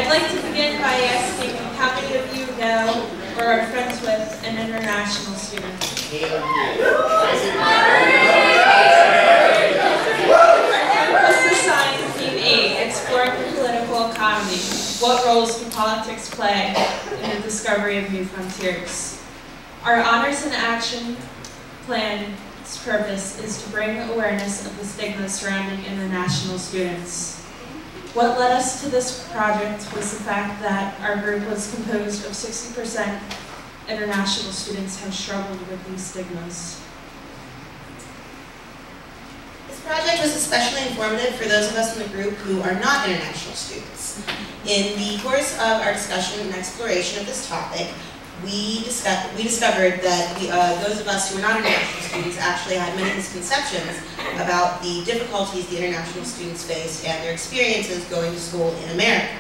I'd like to begin by asking how many of you know or are friends with an international student? What's the sign of Theme 8, Exploring the Political Economy? What roles can politics play in the discovery of new frontiers? Our Honors in Action Plan's purpose is to bring awareness of the stigma surrounding international students. What led us to this project was the fact that our group was composed of 60% international students who struggled with these stigmas. This project was especially informative for those of us in the group who are not international students. In the course of our discussion and exploration of this topic, we discovered that those of us who were not international students actually had many misconceptions about the difficulties the international students faced and their experiences going to school in America.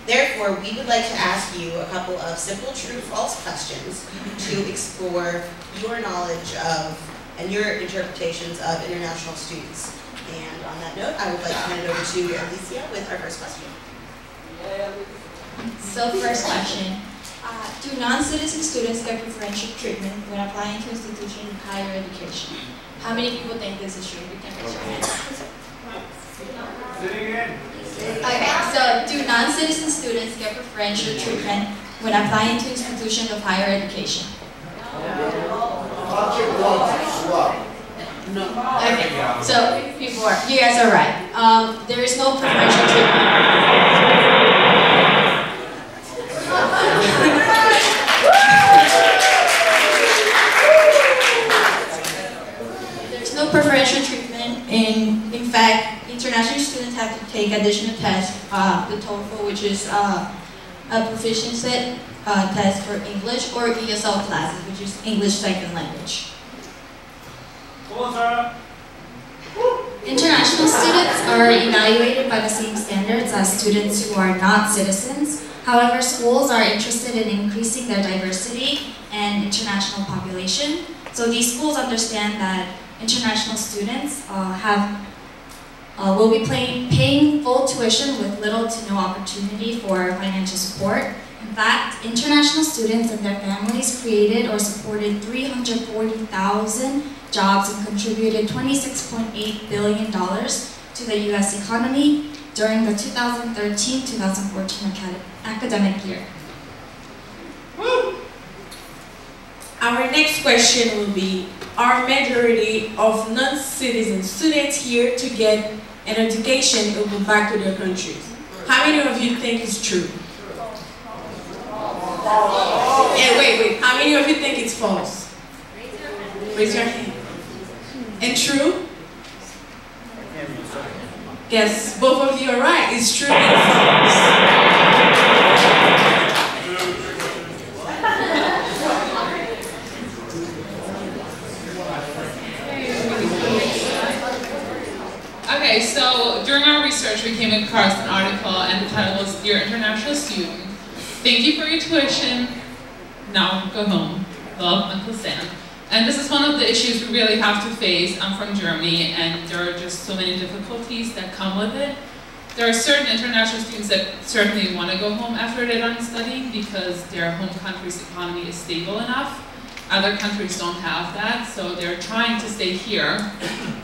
Therefore, we would like to ask you a couple of simple true-false questions to explore your knowledge of and your interpretations of international students. And on that note, I would like to hand it over to Alicia with our first question. So, first question. Do non-citizen students get preferential treatment when applying to institutions of higher education? How many people think this is true? You can raise your hand. Okay, so do non-citizen students get preferential treatment when applying to institutions of higher education? No. Okay, so people are, you guys are right. There is no preferential treatment. Preferential treatment. In fact, international students have to take additional tests, the TOEFL, which is a proficiency test for English, or ESL classes, which is English second language. International students are evaluated by the same standards as students who are not citizens. However, schools are interested in increasing their diversity and international population. So these schools understand that international students will be paying full tuition with little to no opportunity for financial support. In fact, international students and their families created or supported 340,000 jobs and contributed $26.8 billion to the U.S. economy during the 2013-2014 academic year. Our next question will be, are majority of non-citizen students here to get an education and go back to their countries? How many of you think it's true? Yeah, wait. How many of you think it's false? Raise your hand. And true? Yes, both of you are right. It's true and false. Okay, so during our research we came across an article and the title was Dear International Student, thank you for your tuition, now go home, love Uncle Sam. And this is one of the issues we really have to face. I'm from Germany and there are just so many difficulties that come with it. There are certain international students that certainly want to go home after they're done studying because their home country's economy is stable enough. Other countries don't have that, so they're trying to stay here,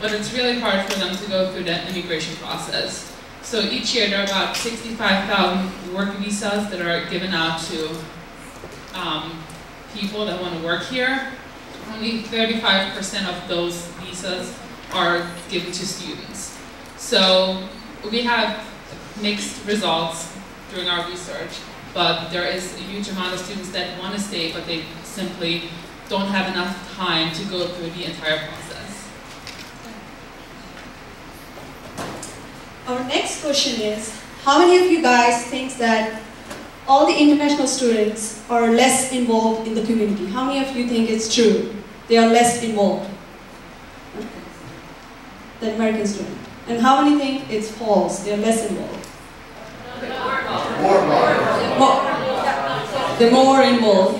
but it's really hard for them to go through the immigration process. So each year there are about 65,000 work visas that are given out to people that want to work here. Only 35% of those visas are given to students. So we have mixed results during our research, but there is a huge amount of students that want to stay, but they simply don't have enough time to go through the entire process. Our next question is, how many of you guys think that all the international students are less involved in the community? How many of you think it's true? They are less involved than American students. And how many think it's false? They are less involved. They're more involved.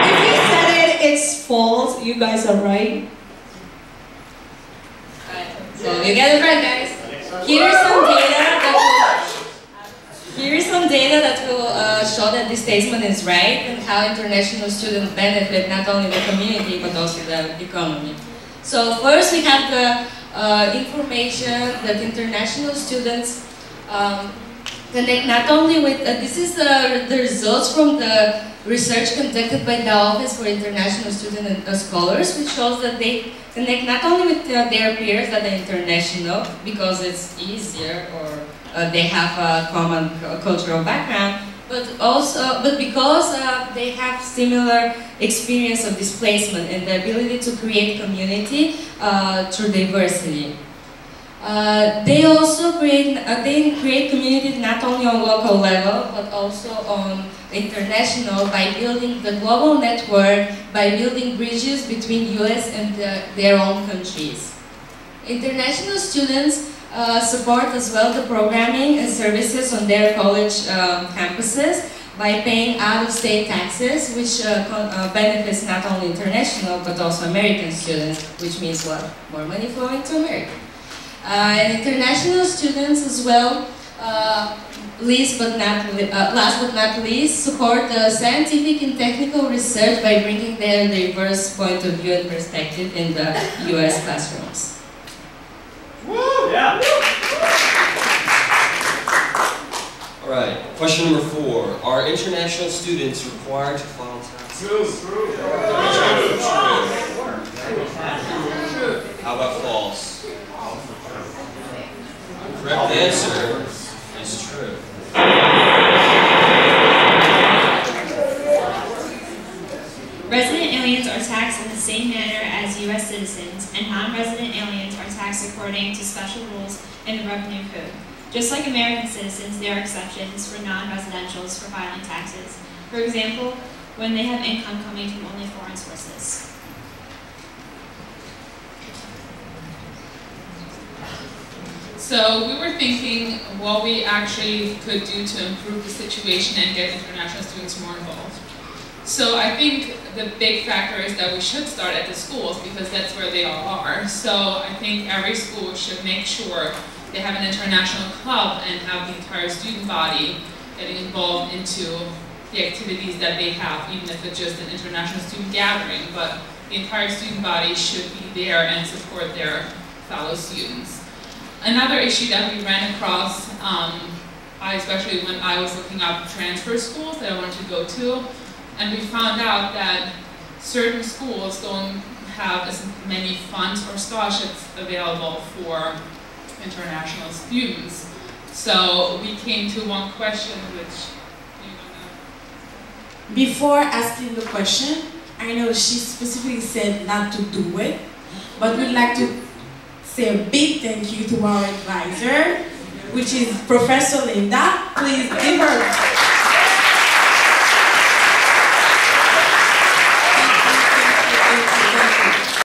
If we said it's false, you guys are right. So you get it right, guys. Here is some data that will show that this statement is right and how international students benefit not only the community but also the economy. So first we have the information that international students connect not only with, this is the results from the research conducted by the Office for International Students and Scholars, which shows that they connect not only with their peers that are international because it's easier or they have a common cultural background, but because they have similar experience of displacement and the ability to create community through diversity. They also create communities not only on local level but also on international by building the global network, by building bridges between US and their own countries. International students support as well the programming and services on their college campuses by paying out-of-state taxes, which benefits not only international but also American students, which means what? More money flowing to America. And international students as well, last but not least, support the scientific and technical research by bringing their diverse point of view and perspective in the US classrooms. Woo! Yeah. All right, question number 4. Are international students required to file taxes? True. How about false? The correct answer is true. Resident aliens are taxed in the same manner as U.S. citizens, and non-resident aliens are taxed according to special rules in the Revenue Code. Just like American citizens, there are exceptions for non-residentials for filing taxes. For example, when they have income coming from only foreign sources. So we were thinking what we actually could do to improve the situation and get international students more involved. So I think the big factor is that we should start at the schools because that's where they all are. So I think every school should make sure they have an international club and have the entire student body getting involved into the activities that they have, even if it's just an international student gathering. But the entire student body should be there and support their fellow students. Another issue that we ran across, especially when I was looking up transfer schools that I wanted to go to, and we found out that certain schools don't have as many funds or scholarships available for international students. So we came to one question which Before asking the question, I know she specifically said not to do it, but we'd like to say a big thank you to our advisor, which is Professor Linda. Please give her